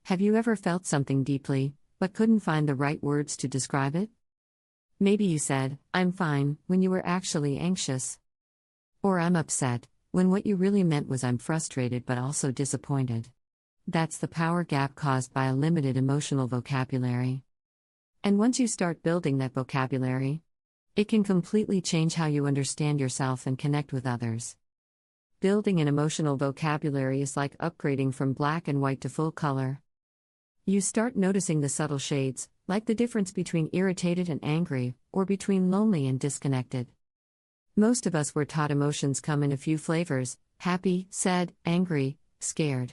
Have you ever felt something deeply, but couldn't find the right words to describe it? Maybe you said, "I'm fine," when you were actually anxious. Or "I'm upset," when what you really meant was "I'm frustrated but also disappointed." That's the power gap caused by a limited emotional vocabulary. And once you start building that vocabulary, it can completely change how you understand yourself and connect with others. Building an emotional vocabulary is like upgrading from black and white to full color. You start noticing the subtle shades, like the difference between irritated and angry, or between lonely and disconnected. Most of us were taught emotions come in a few flavors: happy, sad, angry, scared.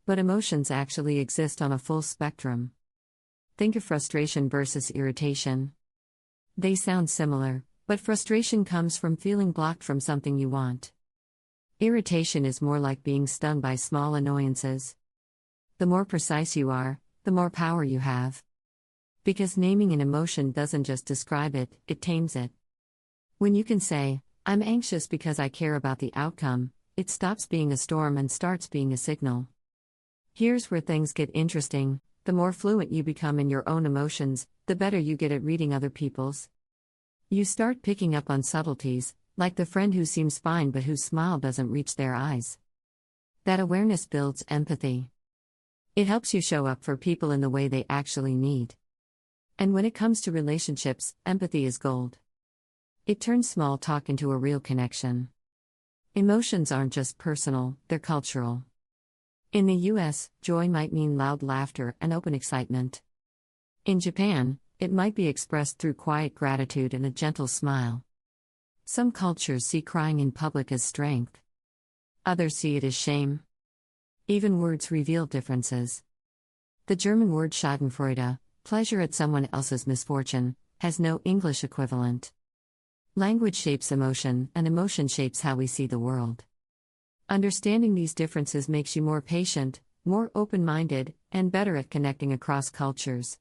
But emotions actually exist on a full spectrum. Think of frustration versus irritation. They sound similar, but frustration comes from feeling blocked from something you want. Irritation is more like being stung by small annoyances. The more precise you are, the more power you have. Because naming an emotion doesn't just describe it, it tames it. When you can say, "I'm anxious because I care about the outcome," it stops being a storm and starts being a signal. Here's where things get interesting: the more fluent you become in your own emotions, the better you get at reading other people's. You start picking up on subtleties, like the friend who seems fine but whose smile doesn't reach their eyes. That awareness builds empathy. It helps you show up for people in the way they actually need. And when it comes to relationships, empathy is gold. It turns small talk into a real connection. Emotions aren't just personal, they're cultural. In the US, joy might mean loud laughter and open excitement. In Japan, it might be expressed through quiet gratitude and a gentle smile. Some cultures see crying in public as strength. Others see it as shame. Even words reveal differences. The German word Schadenfreude, pleasure at someone else's misfortune, has no English equivalent. Language shapes emotion, and emotion shapes how we see the world. Understanding these differences makes you more patient, more open-minded, and better at connecting across cultures.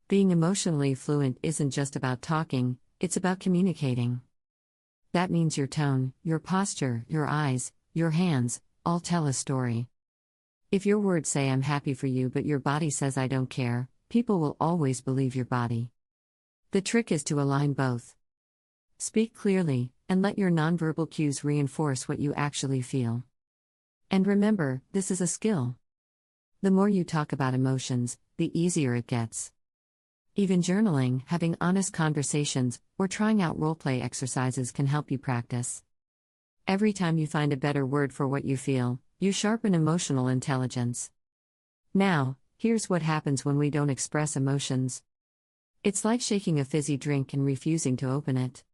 Being emotionally fluent isn't just about talking, it's about communicating. That means your tone, your posture, your eyes, your hands, all tell a story. If your words say "I'm happy for you" but your body says "I don't care," people will always believe your body. The trick is to align both. Speak clearly, and let your nonverbal cues reinforce what you actually feel. And remember, this is a skill. The more you talk about emotions, the easier it gets. Even journaling, having honest conversations, or trying out role-play exercises can help you practice. Every time you find a better word for what you feel, you sharpen emotional intelligence. Now, here's what happens when we don't express emotions. It's like shaking a fizzy drink and refusing to open it.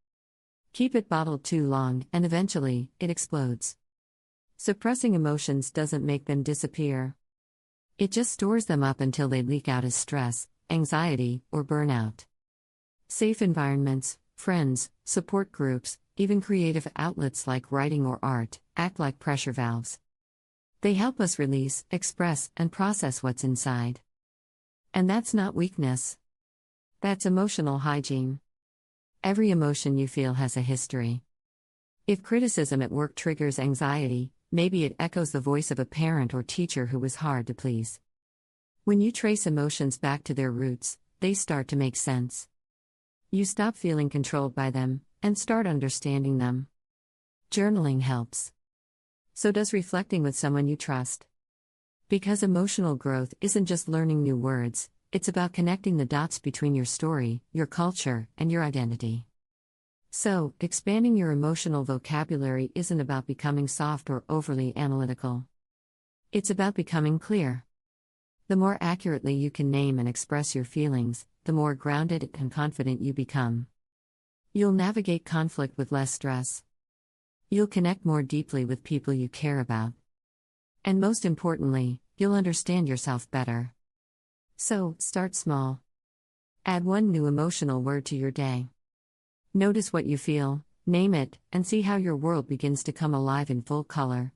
Keep it bottled too long, and eventually, it explodes. Suppressing emotions doesn't make them disappear. It just stores them up until they leak out as stress, anxiety, or burnout. Safe environments, friends, support groups, even creative outlets like writing or art, act like pressure valves. They help us release, express, and process what's inside. And that's not weakness. That's emotional hygiene. Every emotion you feel has a history. If criticism at work triggers anxiety, maybe it echoes the voice of a parent or teacher who was hard to please. When you trace emotions back to their roots, they start to make sense. You stop feeling controlled by them, and start understanding them. Journaling helps. So does reflecting with someone you trust. Because emotional growth isn't just learning new words, it's about connecting the dots between your story, your culture, and your identity. So, expanding your emotional vocabulary isn't about becoming soft or overly analytical. It's about becoming clear. The more accurately you can name and express your feelings, the more grounded and confident you become. You'll navigate conflict with less stress. You'll connect more deeply with people you care about. And most importantly, you'll understand yourself better. So, start small. Add one new emotional word to your day. Notice what you feel, name it, and see how your world begins to come alive in full color.